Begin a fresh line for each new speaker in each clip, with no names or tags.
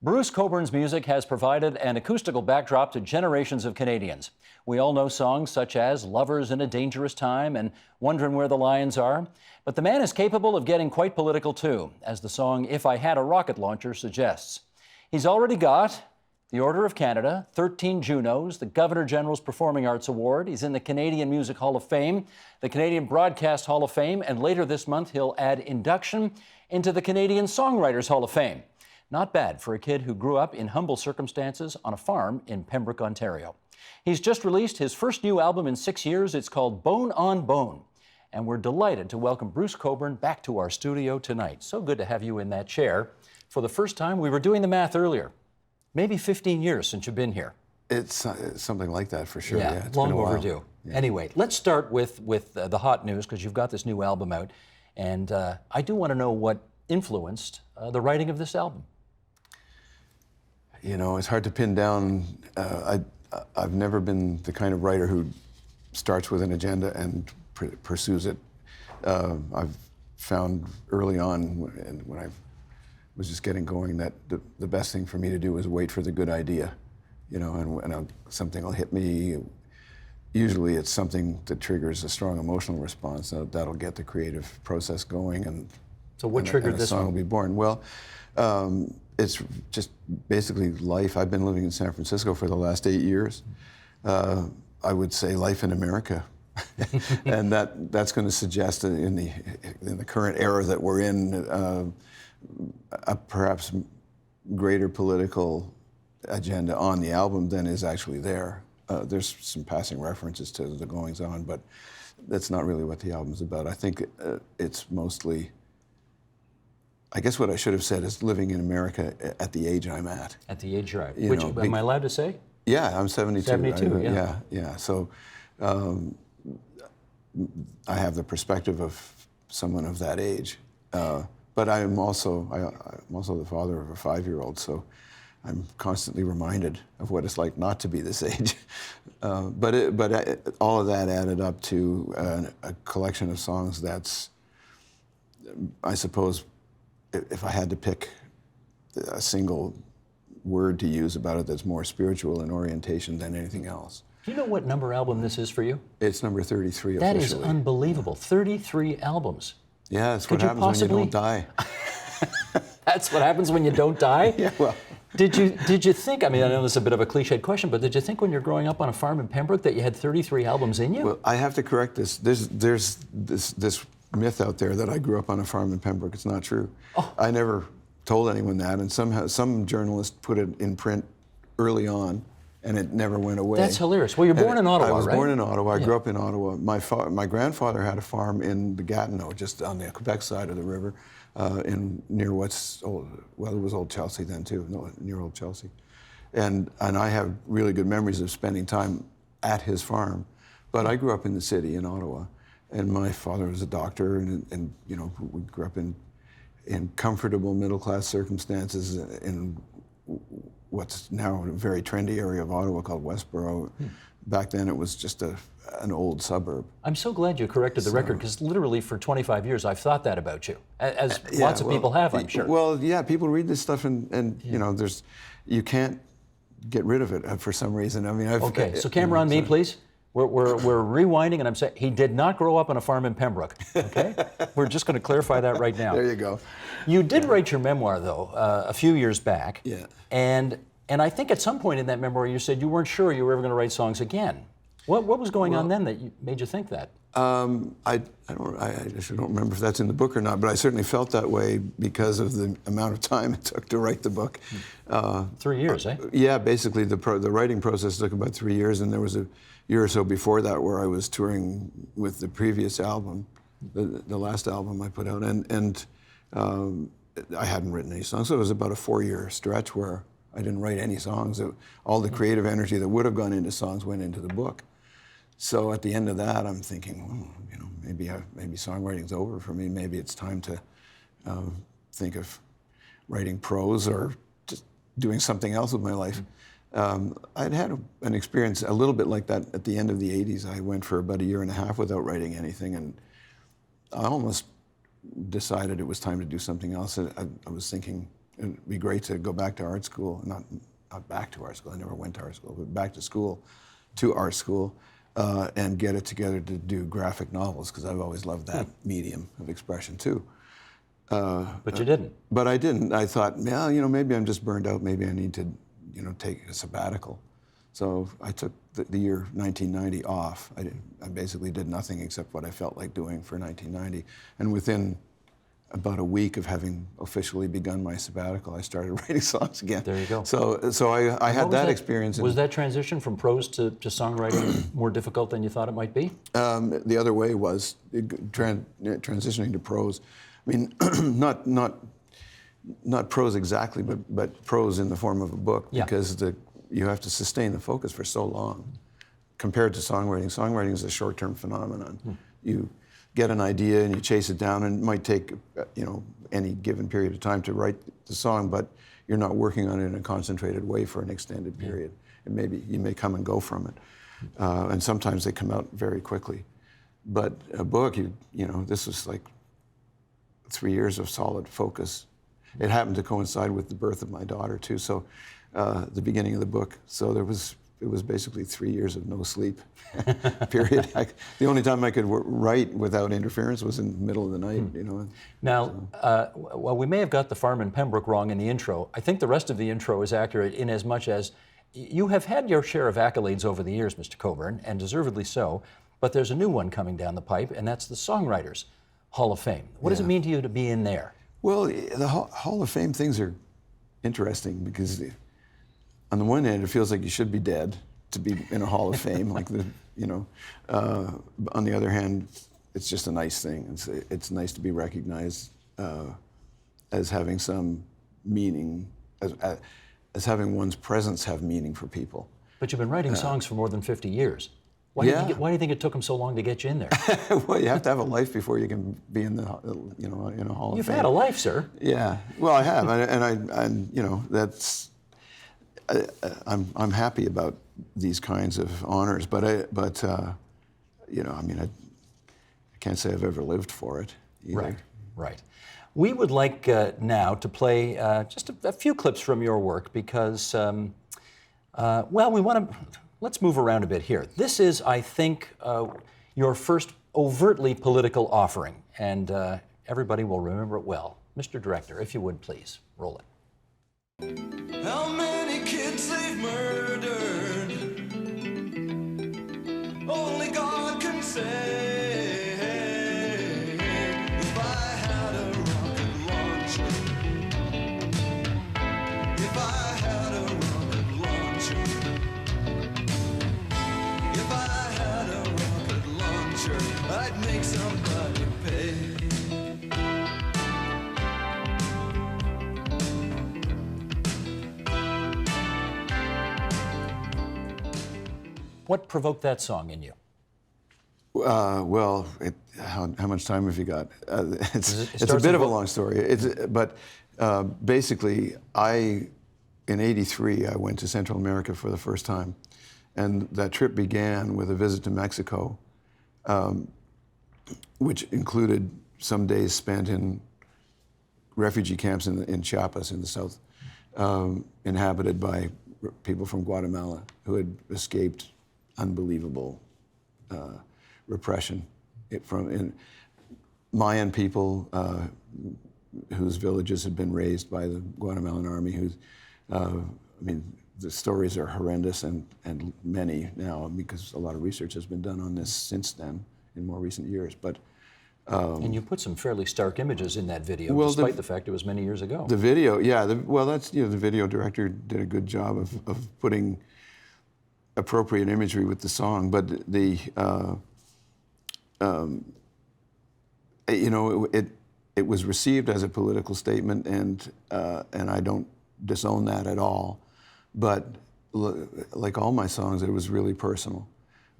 Bruce Cockburn's music has provided an acoustical backdrop to generations of Canadians. We all know songs such as Lovers in a Dangerous Time and Wondering Where the Lions Are. But the man is capable of getting quite political too, as the song If I Had a Rocket Launcher suggests. He's already got the Order of Canada, 13 Junos, the Governor-General's Performing Arts Award. He's in the Canadian Music Hall of Fame, the Canadian Broadcast Hall of Fame, and later this month he'll add induction into the Canadian Songwriters Hall of Fame. Not bad for a kid who grew up in humble circumstances on a farm in Pembroke, Ontario. He's just released his first new album in 6 years. It's called Bone on Bone. And we're delighted to welcome Bruce Cockburn back to our studio tonight. So good to have you in that chair. For the first time, we were doing the math earlier. Maybe 15 years since you've been here.
It's something like that for sure.
Yeah,
it's
long
been a while.
overdue.
Yeah.
Anyway, let's start with the hot news, because you've got this new album out. And I do want to know what influenced the writing of this album.
You know, it's hard to pin down. I've never been the kind of writer who starts with an agenda and pursues it. I've found early on, when I was just getting going, that the best thing for me to do is wait for the good idea, you know, and something will hit me. Usually it's something that triggers a strong emotional response. That'll get the creative process going, and
so what triggered this
song
one?
will be born. Well, it's just basically life. I've been living in San Francisco for the last 8 years. I would say life in America. And that's going to suggest that in the current era that we're in, a perhaps greater political agenda on the album than is actually there. There's some passing references to the goings-on, but that's not really what the album's about. I think it's mostly, I guess what I should have said is living in America at the age I'm at.
At the age you're at. Which, am I allowed to say?
Yeah, I'm 72.
72,
Yeah. So I have the perspective of someone of that age. But I'm also the father of a 5-year-old, so I'm constantly reminded of what it's like not to be this age. But all of that added up to a collection of songs that's, I suppose, if I had to pick a single word to use about it that's more spiritual in orientation than anything else.
Do you know what number album this is for you?
It's number 33
That
officially.
is unbelievable. 33 albums.
Yeah, that's what happens when you don't die.
That's what happens when you don't die?
Yeah, well.
Did you think, I mean, I know this is a bit of a cliched question, but did you think when you're growing up on a farm in Pembroke that you had 33 albums in you?
Well, I have to correct this. There's this myth out there that I grew up on a farm in Pembroke. It's not true.
Oh.
I never told anyone that, and somehow some journalist put it in print early on, and it never went away.
That's hilarious. Well, you're born in Ottawa, right?
I was born in Ottawa. I grew up in Ottawa. My grandfather had a farm in the Gatineau, just on the Quebec side of the river, near what's old, well, it was Old Chelsea then too, near Old Chelsea. And I have really good memories of spending time at his farm. But I grew up in the city in Ottawa, and my father was a doctor, and you know, we grew up in comfortable middle-class circumstances in what's now a very trendy area of Ottawa called Westboro. Back then it was just an old suburb.
I'm so glad you corrected the record, because literally for 25 years I've thought that about you, as lots of people have, I'm sure.
Well, yeah, people read this stuff and you know, you can't get rid of it for some reason. I mean,
okay, so camera on me, please. We're rewinding, and I'm saying he did not grow up on a farm in Pembroke, okay? We're just going to clarify that right now.
There you go.
You did write your memoir, though, a few years back.
Yeah.
And I think at some point in that memoir you said you weren't sure you were ever going to write songs again. What was going on then that made you think that?
I actually don't remember if that's in the book or not, but I certainly felt that way because of the amount of time it took to write the book.
3 years, eh?
Yeah, basically the writing process took about 3 years, and there was a year or so before that where I was touring with the previous album, the last album I put out, and I hadn't written any songs, so it was about a 4-year stretch where I didn't write any songs. All the creative energy that would have gone into songs went into the book. So at the end of that, I'm thinking, you know, maybe songwriting's over for me. Maybe it's time to think of writing prose or just doing something else with my life. I'd had an experience a little bit like that at the end of the 80s. I went for about a year and a half without writing anything, and I almost decided it was time to do something else. I was thinking it'd be great to go back to art school, not back to art school, I never went to art school, but back to art school, and get it together to do graphic novels, because I've always loved that medium of expression too.
But you didn't.
But I didn't. I thought, well, maybe I'm just burned out. Maybe I need to, take a sabbatical. So I took the year 1990 off. I basically did nothing except what I felt like doing for 1990. And within about a week of having officially begun my sabbatical, I started writing songs again.
There you go.
So I had that experience.
Was that transition from prose to songwriting more difficult than you thought it might be?
The other way was transitioning to prose. I mean, not prose exactly, but prose in the form of a book, because you have to sustain the focus for so long. Compared to songwriting, songwriting is a short-term phenomenon. You get an idea and you chase it down, and it might take any given period of time to write the song, but you're not working on it in a concentrated way for an extended period. And maybe you may come and go from it, and sometimes they come out very quickly. But a book, this was like 3 years of solid focus. It happened to coincide with the birth of my daughter too, so the beginning of the book. So it was basically 3 years of no sleep period. The only time I could write without interference was in the middle of the night,
Now, well, we may have got the farm in Pembroke wrong in the intro. I think the rest of the intro is accurate in as much as you have had your share of accolades over the years, Mr. Cockburn, and deservedly so, but there's a new one coming down the pipe, and that's the Songwriters Hall of Fame. What does it mean to you to be in there? Well,
the Hall of Fame things are interesting because on the one hand, it feels like you should be dead to be in a Hall of Fame, on the other hand, it's just a nice thing. It's nice to be recognized as having some meaning, as having one's presence have meaning for people.
But you've been writing songs for more than 50 years. Why do you think it took them so long to get you in there?
Well, you have to have a life before you can be in the Hall of Fame.
You've had a life, sir.
Yeah. Well, I have, and that's. I'm happy about these kinds of honors, but I can't say I've ever lived for it either.
Right. We would like now to play just a few clips from your work because, let's move around a bit here. This is, I think, your first overtly political offering, and everybody will remember it well. Mr. Director, if you would please, roll it.
How many kids they've murdered, only God can say. If I had a rocket launcher, if I had a rocket launcher, if I had a rocket launcher, I'd make somebody pay.
What provoked that song in you?
Well, how much time have you got? It's a bit of a long story. But basically, in '83, I went to Central America for the first time. And that trip began with a visit to Mexico, which included some days spent in refugee camps in Chiapas in the south, inhabited by people from Guatemala who had escaped unbelievable repression from Mayan people whose villages had been razed by the Guatemalan army. The stories are horrendous and many now because a lot of research has been done on this since then in more recent years. But
and you put some fairly stark images in that video, despite the fact it was many years ago.
The video, yeah. The video director did a good job of putting appropriate imagery with the song, but it was received as a political statement, and I don't disown that at all. But like all my songs, it was really personal,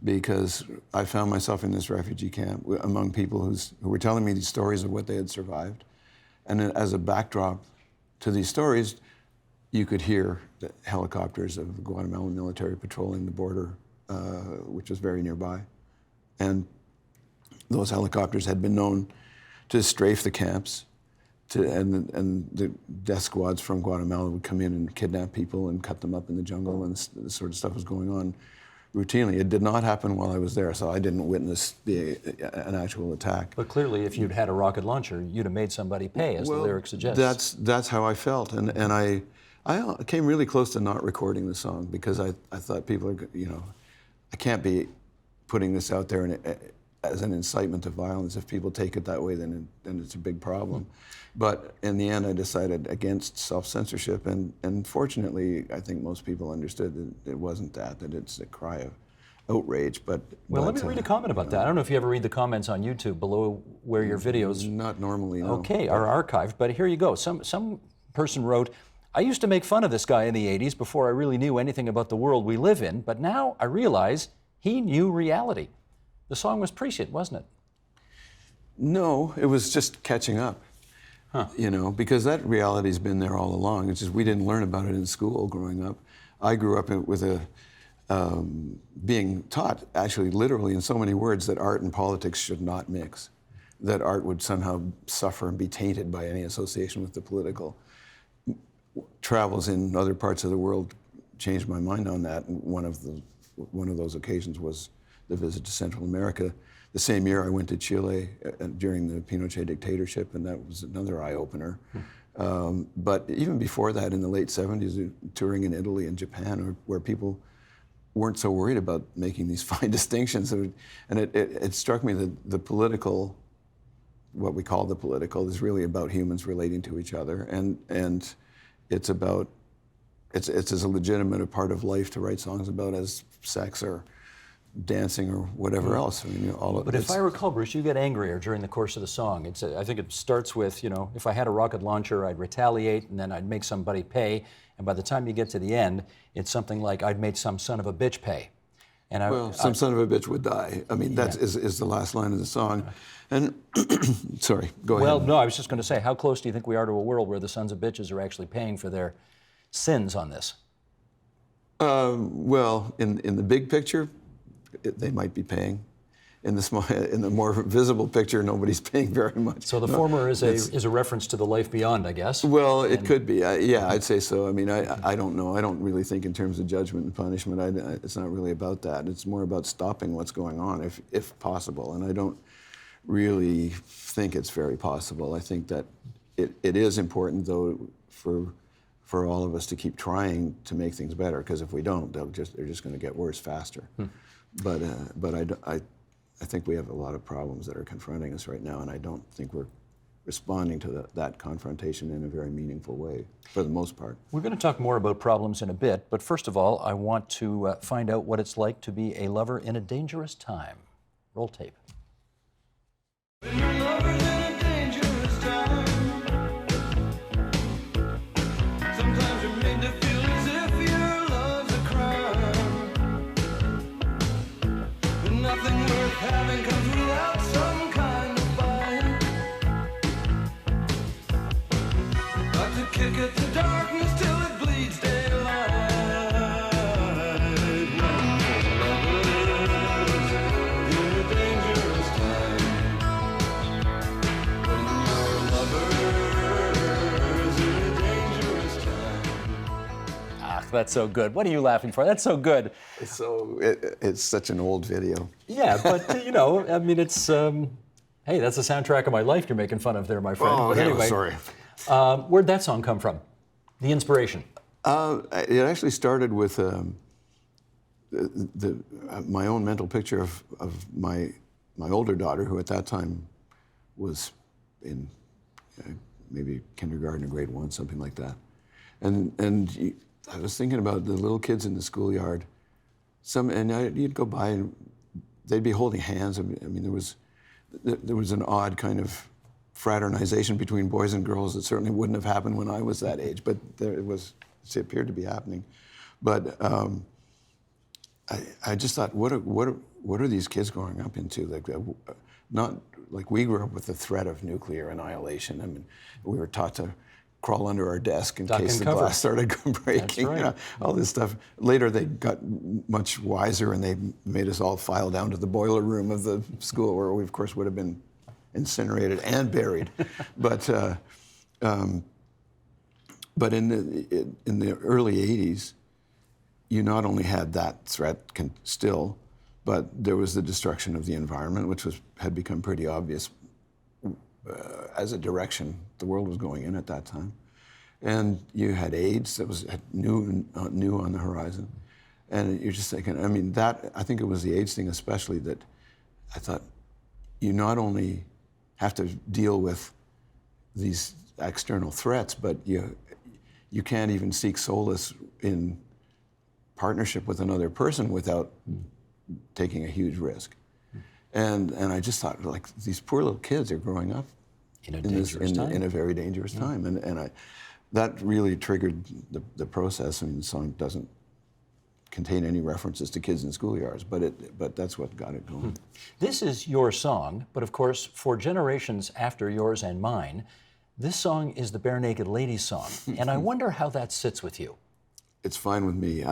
because I found myself in this refugee camp among people who were telling me these stories of what they had survived, and then as a backdrop to these stories, you could hear the helicopters of the Guatemalan military patrolling the border, which was very nearby. And those helicopters had been known to strafe the camps, and the death squads from Guatemala would come in and kidnap people and cut them up in the jungle, and this sort of stuff was going on routinely. It did not happen while I was there, so I didn't witness an actual attack.
But clearly, if you'd had a rocket launcher, you'd have made somebody pay, as the lyric suggests.
That's how I felt, and I came really close to not recording the song because I thought people are, I can't be putting this out there as an incitement to violence. If people take it that way, then it's a big problem. But in the end, I decided against self-censorship, and fortunately, I think most people understood that it wasn't that it's a cry of outrage. But
let me read a comment about that. I don't know if you ever read the comments on YouTube below where your videos...
Not normally, no.
Okay, are archived, but here you go. Some person wrote, "I used to make fun of this guy in the 80s before I really knew anything about the world we live in, but now I realize he knew reality." The song was prescient, wasn't it?
No, it was just catching up.
Huh.
Because that reality's been there all along. It's just we didn't learn about it in school growing up. I grew up with being taught, actually literally in so many words, that art and politics should not mix, that art would somehow suffer and be tainted by any association with the political. Travels in other parts of the world changed my mind on that. And one of those occasions was the visit to Central America. The same year I went to Chile during the Pinochet dictatorship, and that was another eye-opener. But even before that, in the late 70s, touring in Italy and Japan, where people weren't so worried about making these fine distinctions. And it struck me that the political, what we call the political, is really about humans relating to each other. And it's as legitimate a part of life to write songs about as sex or dancing or whatever else. I mean,
but if I recall, Bruce, you get angrier during the course of the song. I think it starts with, if I had a rocket launcher, I'd retaliate, and then I'd make somebody pay. And by the time you get to the end, it's something like, I'd make some son of a bitch pay. And
some son of a bitch would die. I mean, that is the last line of the song. And, sorry, go ahead.
Well, no, I was just going to say, how close do you think we are to a world where the sons of bitches are actually paying for their sins on this?
Well, in the big picture, they might be paying. In the more visible picture, nobody's paying very much.
So the former is a reference to the life beyond, I guess.
Well, it could be. Yeah, I'd say so. I mean, I don't know. I don't really think in terms of judgment and punishment. It's not really about that. It's more about stopping what's going on, if possible. And I don't really think it's very possible. I think that it is important, though, for all of us to keep trying to make things better. Because if we don't, they're just going to get worse faster. But I think we have a lot of problems that are confronting us right now, and I don't think we're responding to that confrontation in a very meaningful way, for the most part.
We're going to talk more about problems in a bit, but first of all, I want to find out what it's like to be a lover in a dangerous time. Roll tape.
When you're lovers in a dangerous time, sometimes you're made to feel as if your love's a crime. But nothing worth having comes without some kind of fight. Got to kick at the darkness till it bleeds daylight. When you're lovers in a dangerous time. When you're lovers in a dangerous time.
Ah, that's so good. What are you laughing for? That's so good.
It's such an old video.
Yeah, but I mean, it's hey, that's the soundtrack of my life you're making fun of there, my friend.
Oh,
but
yeah,
anyway,
sorry.
Where'd that song come from? The inspiration?
It actually started with my own mental picture of my older daughter, who at that time was in maybe kindergarten or grade 1, something like that. And I was thinking about the little kids in the schoolyard. You'd go by and they'd be holding hands. I mean, there was an odd kind of fraternization between boys and girls that certainly wouldn't have happened when I was that age, but it appeared to be happening. But I just thought, what are these kids growing up into? Like, not like we grew up with the threat of nuclear annihilation. I mean, we were taught to crawl under our desk in case the glass started breaking.
That's right.
All this stuff. Later, they got much wiser and they made us all file down to the boiler room of the school, where we, of course, would have been incinerated and buried. But But in the early 80s, you not only had that threat still, but there was the destruction of the environment, which had become pretty obvious as a direction the world was going in at that time. And you had AIDS that was new on the horizon. And you're just thinking, I mean, I think it was the AIDS thing especially that I thought, you not only have to deal with these external threats, but you can't even seek solace in partnership with another person without taking a huge risk. And I just thought, like, these poor little kids are growing up
in a
very dangerous time. And that really triggered the process. I mean, the song doesn't contain any references to kids in schoolyards, but that's what got it going.
This is your song, but of course, for generations after yours and mine, this song is the Bare Naked Ladies song. And I wonder how that sits with you.
It's fine with me.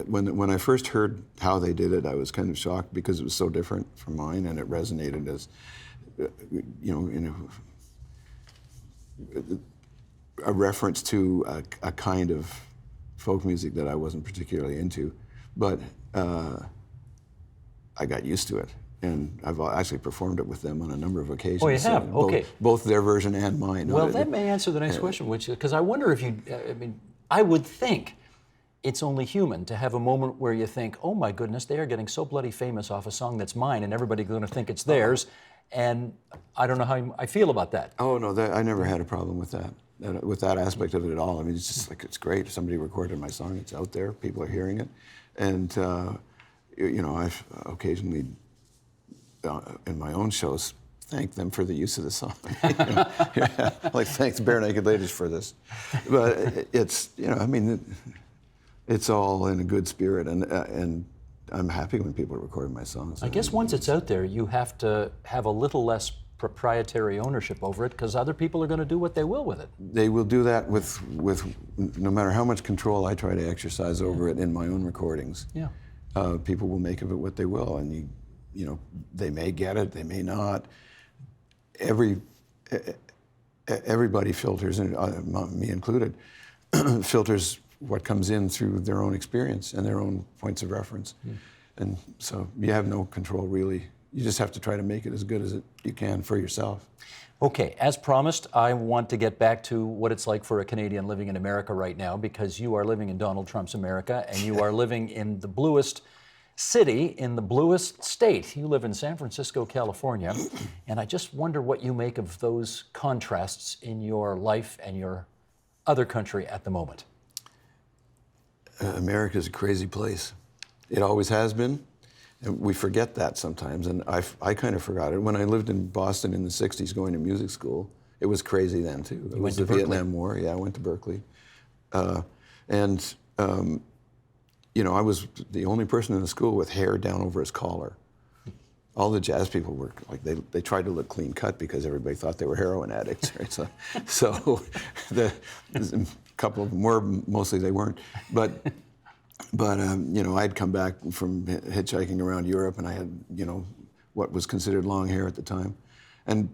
When I first heard how they did it, I was kind of shocked because it was so different from mine, and it resonated as, a reference to a kind of folk music that I wasn't particularly into, but I got used to it, and I've actually performed it with them on a number of occasions.
Oh, you have? Okay.
Both their version and mine.
Well, that may answer the next question, which because I wonder if you, I would think it's only human to have a moment where you think, oh my goodness, they are getting so bloody famous off a song that's mine, and everybody's going to think it's theirs, and I don't know how I feel about that.
Oh no, I never had a problem with that aspect of it at all. I mean, it's just like, it's great. Somebody recorded my song, it's out there, people are hearing it. And, I've occasionally, in my own shows, thanked them for the use of the song. Like, thanks Bare Naked Ladies for this. But it's, it's all in a good spirit, and I'm happy when people are recording my songs.
I guess once it's out there, you have to have a little less proprietary ownership over it, because other people are going to do what they will with it.
They will do that with no matter how much control I try to exercise over it in my own recordings.
Yeah.
People will make of it what they will, and they may get it, they may not. Everybody filters, and me included, filters what comes in through their own experience and their own points of reference. And so you have no control, really. You just have to try to make it as good as you can for yourself.
Okay, as promised, I want to get back to what it's like for a Canadian living in America right now, because you are living in Donald Trump's America, and you are living in the bluest city in the bluest state. You live in San Francisco, California, and I just wonder what you make of those contrasts in your life and your other country at the moment.
America's a crazy place. It always has been. And we forget that sometimes, and I kind of forgot it. When I lived in Boston in the 60s going to music school, it was crazy then too. It was the Vietnam War. Yeah, I went to Berkeley. I was the only person in the school with hair down over his collar. All the jazz people were like, they tried to look clean cut because everybody thought they were heroin addicts, right? So a couple of them were, mostly they weren't. But I'd come back from hitchhiking around Europe, and I had, what was considered long hair at the time. And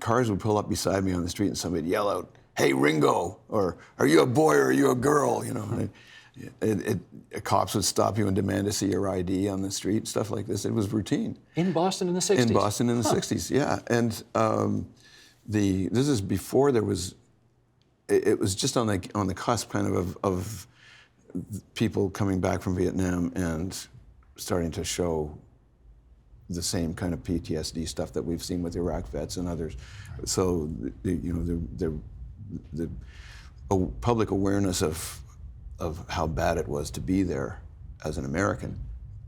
cars would pull up beside me on the street, and somebody'd yell out, "Hey, Ringo," or "Are you a boy or are you a girl?" Cops would stop you and demand to see your ID on the street, stuff like this. It was routine.
In Boston in the 60s?
In Boston in the 60s, yeah. And this is before there was, it was just on the cusp kind of people coming back from Vietnam and starting to show the same kind of PTSD stuff that we've seen with Iraq vets and others. So the public awareness of how bad it was to be there as an American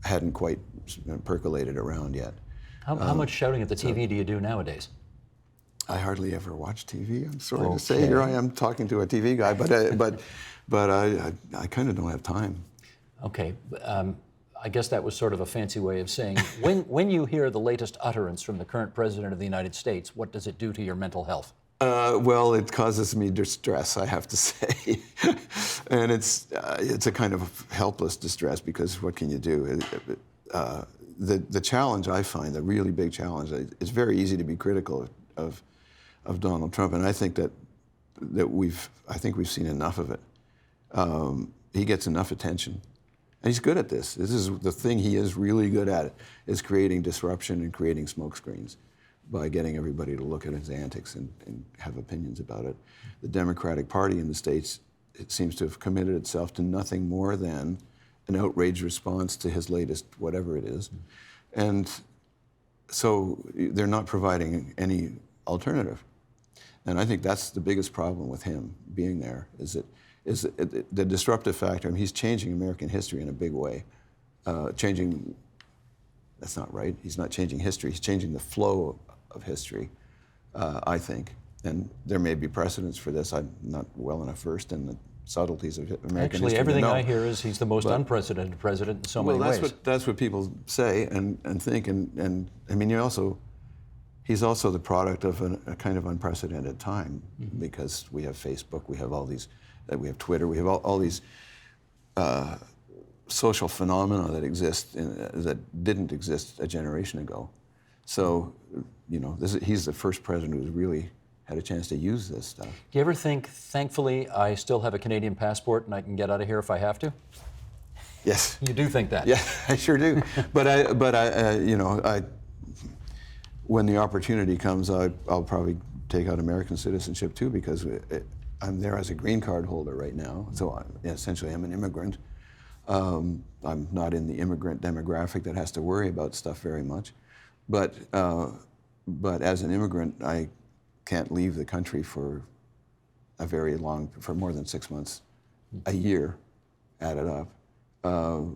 hadn't quite percolated around yet.
How much shouting at the TV do you do nowadays?
I hardly ever watch TV. I'm sorry to say. Here I am talking to a TV guy, but I kind of don't have time.
Okay. I guess that was sort of a fancy way of saying, when you hear the latest utterance from the current president of the United States, what does it do to your mental health?
Well, it causes me distress, I have to say. And it's a kind of helpless distress, because what can you do? The challenge I find, the really big challenge, it's very easy to be critical of of Donald Trump, and I think that we've seen enough of it. He gets enough attention. And he's good at this. This is the thing he is really good at, is creating disruption and creating smokescreens by getting everybody to look at his antics and have opinions about it. The Democratic Party in the States, it seems to have committed itself to nothing more than an outraged response to his latest whatever it is. And so they're not providing any alternative. And I think that's the biggest problem with him being there, is the disruptive factor. I mean, he's changing American history in a big way. That's not right. He's not changing history. He's changing the flow of history, I think. And there may be precedents for this. I'm not well enough versed in the subtleties of American history.
Actually, everything I hear is he's the most unprecedented president in so many ways.
That's what people say and think. And I mean, he's also the product of a kind of unprecedented time, because we have Facebook, we have all these, we have Twitter, we have all these social phenomena that exist that didn't exist a generation ago. So, he's the first president who's really had a chance to use this stuff.
Do you ever think, thankfully, I still have a Canadian passport and I can get out of here if I have to?
Yes.
You do think that?
Yeah, I sure do. but when the opportunity comes, I'll probably take out American citizenship too, because I'm there as a green card holder right now. So essentially I'm an immigrant. I'm not in the immigrant demographic that has to worry about stuff very much. But as an immigrant, I can't leave the country for more than 6 months, a year, added up,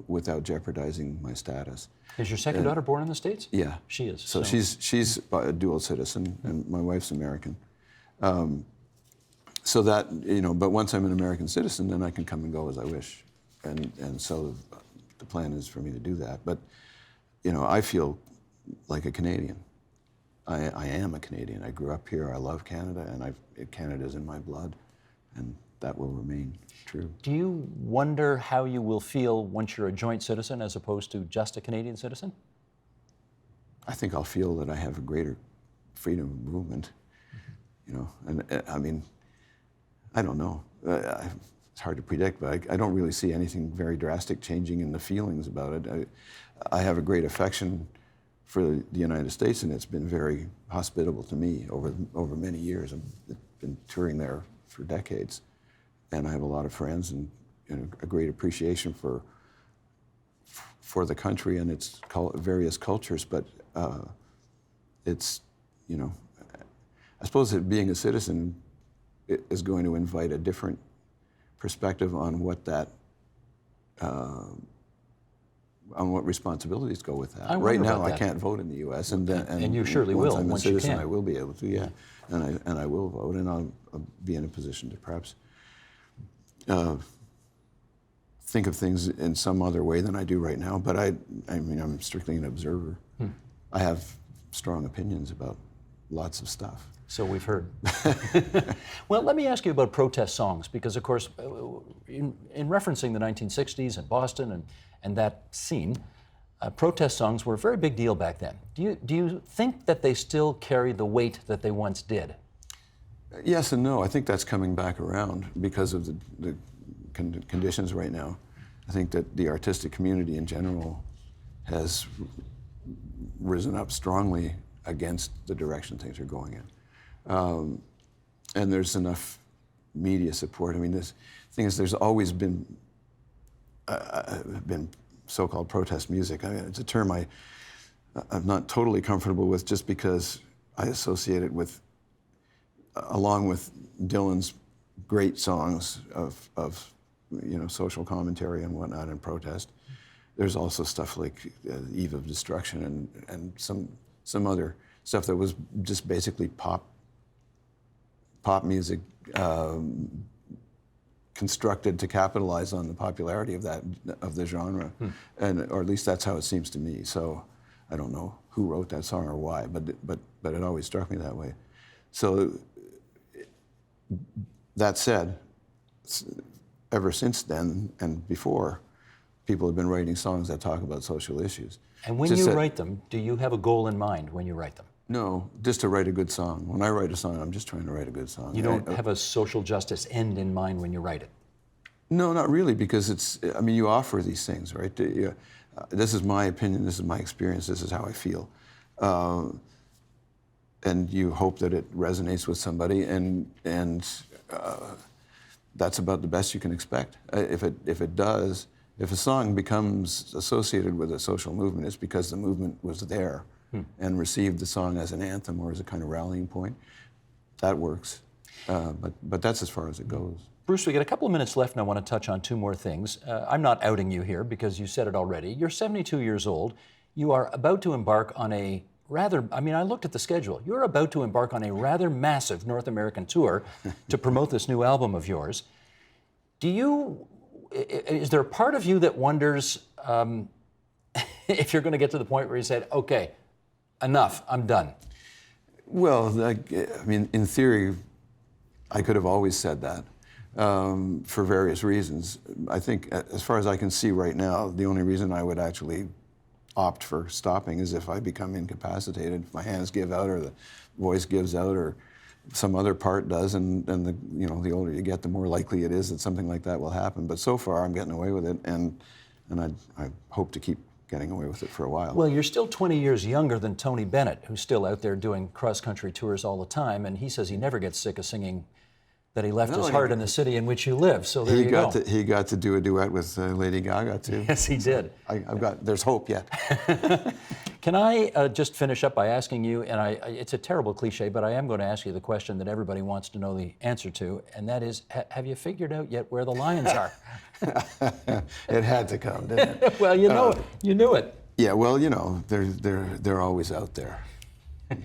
without jeopardizing my status.
Is your second daughter born in the States?
Yeah.
She is.
So she's a dual citizen, and my wife's American. So that, but once I'm an American citizen, then I can come and go as I wish. And so the plan is for me to do that. But, I feel like a Canadian. I am a Canadian. I grew up here. I love Canada, and Canada's in my blood, and that will remain true.
Do you wonder how you will feel once you're a joint citizen as opposed to just a Canadian citizen?
I think I'll feel that I have a greater freedom of movement, and I mean, I don't know. It's hard to predict, but I don't really see anything very drastic changing in the feelings about it. I have a great affection for the United States, and it's been very hospitable to me over many years. I've been touring there for decades, and I have a lot of friends and a great appreciation for the country and its various cultures. But it's, I suppose that being a citizen is going to invite a different perspective on what responsibilities go with that. Right now, I can't vote in the U.S. And
you surely will
once I'm a citizen,
you can.
I will be able to, yeah. And I will vote, and I'll be in a position to perhaps think of things in some other way than I do right now. But I mean, I'm strictly an observer. I have strong opinions about lots of stuff.
So we've heard. Well, let me ask you about protest songs, because, of course, in referencing the 1960s and Boston and that scene, protest songs were a very big deal back then. Do you think that they still carry the weight that they once did?
Yes and no. I think that's coming back around because of the conditions right now. I think that the artistic community in general has risen up strongly against the direction things are going in. And there's enough media support. I mean, the thing is, there's always been so-called protest music. I mean, it's a term I'm not totally comfortable with, just because I associate it with, along with Dylan's great songs of social commentary and whatnot and protest. There's also stuff like Eve of Destruction and some other stuff that was just basically pop music constructed to capitalize on the popularity of the genre, or at least that's how it seems to me. So I don't know who wrote that song or why, but it always struck me that way. So that said, ever since then and before, people have been writing songs that talk about social issues.
And when you write them, do you have a goal in mind when you write them?
No, just to write a good song. When I write a song, I'm just trying to write a good song.
You don't have a social justice end in mind when you write it?
No, not really, because I mean, you offer these things, right? This is my opinion, this is my experience, this is how I feel. And you hope that it resonates with somebody, and that's about the best you can expect. If it does, if a song becomes associated with a social movement, it's because the movement was there and received the song as an anthem or as a kind of rallying point. That works, but that's as far as it goes.
Bruce, we got a couple of minutes left, and I want to touch on two more things. I'm not outing you here because you said it already. You're 72 years old. You are about to embark on a rather, I mean, I looked at the schedule. You're about to embark on a rather massive North American tour to promote this new album of yours. Is there a part of you that wonders if you're going to get to the point where you said, okay, enough, I'm done?
Well, I mean, in theory, I could have always said that for various reasons. I think, as far as I can see right now, the only reason I would actually opt for stopping is if I become incapacitated, if my hands give out or the voice gives out or some other part does, and the older you get, the more likely it is that something like that will happen. But so far, I'm getting away with it, and I hope to keep getting away with it for a while.
Well, you're still 20 years younger than Tony Bennett, who's still out there doing cross-country tours all the time, and he says he never gets sick of singing that he left his heart in the city in which you live. So there you go.
He got to do a duet with Lady Gaga too.
Yes, he did.
There's hope yet.
Can I just finish up by asking you, and it's a terrible cliche, but I am going to ask you the question that everybody wants to know the answer to, and that is, have you figured out yet where the lions are?
It had to come, didn't it?
Well, you know it. You knew it.
Yeah, well, they're always out there.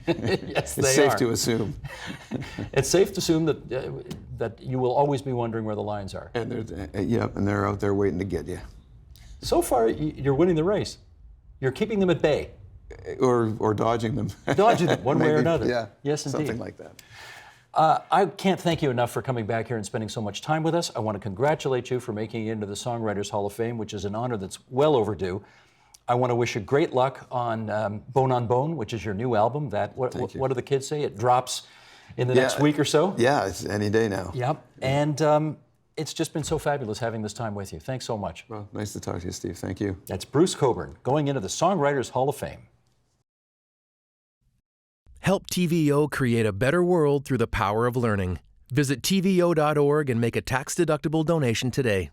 Yes, they are.
It's safe to assume.
It's safe to assume that you will always be wondering where the lions are.
And they're out there waiting to get you.
So far, you're winning the race. You're keeping them at bay.
Or dodging them.
Dodging them, one way or another.
Yeah,
yes, indeed.
something like that.
I can't thank you enough for coming back here and spending so much time with us. I want to congratulate you for making it into the Songwriters Hall of Fame, which is an honor that's well overdue. I want to wish you great luck on Bone on Bone, which is your new album. What do the kids say? It drops in the next week or so?
Yeah, it's any day now.
Yep. And it's just been so fabulous having this time with you. Thanks so much.
Well, nice to talk to you, Steve. Thank you.
That's Bruce Cockburn, going into the Songwriters Hall of Fame.
Help TVO create a better world through the power of learning. Visit TVO.org and make a tax-deductible donation today.